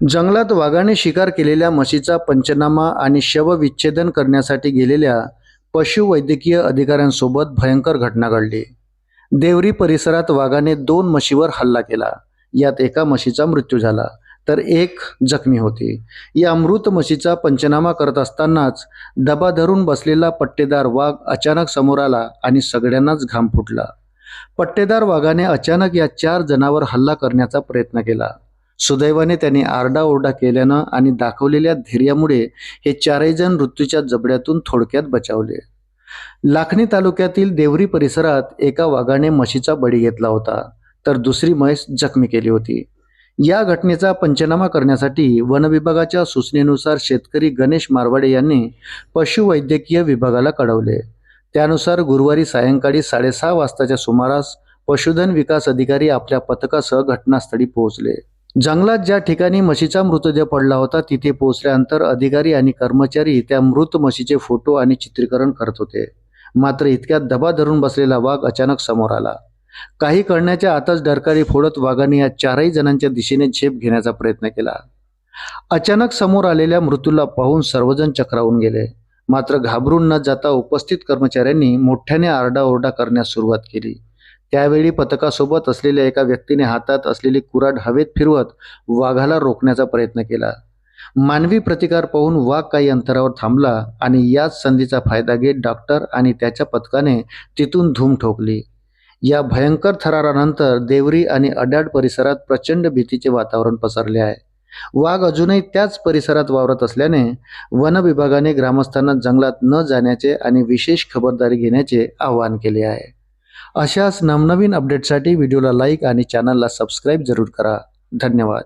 जंगलात वाघाने शिकार केलेल्या म्हशीचा पंचनामा आणि शवविच्छेदन करण्यासाठी गेलेल्या पशुवैद्यकीय अधिकाऱ्यांसोबत भयंकर घटना घडली। देवरी परिसरात वाघाने 2 म्हशीवर हल्ला केला। यात एका म्हशीचा मृत्यू झाला तर एक जखमी होती। या मृत म्हशीचा पंचनामा करत असतानाच डबा धरून बसलेला पट्टेदार वाघ अचानक समोर आला आणि सगळ्यांनाच घाम फुटला। पट्टेदार वाघाने अचानक या 4 जणांवर हल्ला करण्याचा प्रयत्न केला। सुदैवाने त्यांनी आरडाओरडा केल्यानं आणि दाखवलेल्या धैर्यामुळे हे 4ही जण मृत्यूच्या जबड्यातून थोडक्यात बचावले। लाखनी तालुक्यातील देवरी परिसरात एका वाघाने म्हशीचा बळी घेतला होता तर दुसरी म्हैस जखमी केली होती। या घटनेचा पंचनामा करण्यासाठी वन विभागाच्या सूचनेनुसार शेतकरी गणेश मारवाडे यांनी पशुवैद्यकीय विभागाला कळवले। त्यानुसार गुरुवारी सायंकाळी 6:30 वाजताच्या सुमारास पशुधन विकास अधिकारी आपल्या पथकासह घटनास्थळी पोहोचले। जंगलात ज्या ठिकाणी म्हशीचा मृतदेह पडला होता तिथे पोहोचल्यानंतर अधिकारी आणि कर्मचारी त्या मृत म्हशीचे फोटो आणि चित्रीकरण करत होते। मात्र इतक्यात दबा धरून बसलेला वाघ अचानक समोर आला। काही कळण्याच्या आतच डरकाळी फोडत वाघाने या 4ही जणांच्या दिशेने झेप घेण्याचा प्रयत्न केला। अचानक समोर आलेल्या मृत्यूला पाहून सर्वजण चक्रावून गेले। मात्र घाबरून न जाता उपस्थित कर्मचाऱ्यांनी मोठ्याने आरडाओरडा करण्यास सुरुवात केली। त्यावेळी पथकासोबत असलेल्या एका व्यक्तीने हातात असलेली कुऱ्हाड हवेत फिरवत वाघाला रोखण्याचा प्रयत्न केला। मानवी प्रतिकार पाहून वाघ काही अंतरावर थांबला आणि याच संधीचा फायदा घेत डॉक्टर आणि त्याच्या पथकाने तिथून धूम ठोकली। या भयंकर थरारानंतर देवरी आणि अड्याड परिसरात प्रचंड भीतीचे वातावरण पसरले आहे। वाघ अजूनही त्याच परिसरात वावरत असल्याने वन विभागाने ग्रामस्थांना जंगलात न जाण्याचे आणि विशेष खबरदारी घेण्याचे आवाहन केले आहे। अशाच नवनवीन अपडेटसाठी व्हिडिओला लाईक आणि चॅनलला सबस्क्राईब जरूर करा। धन्यवाद।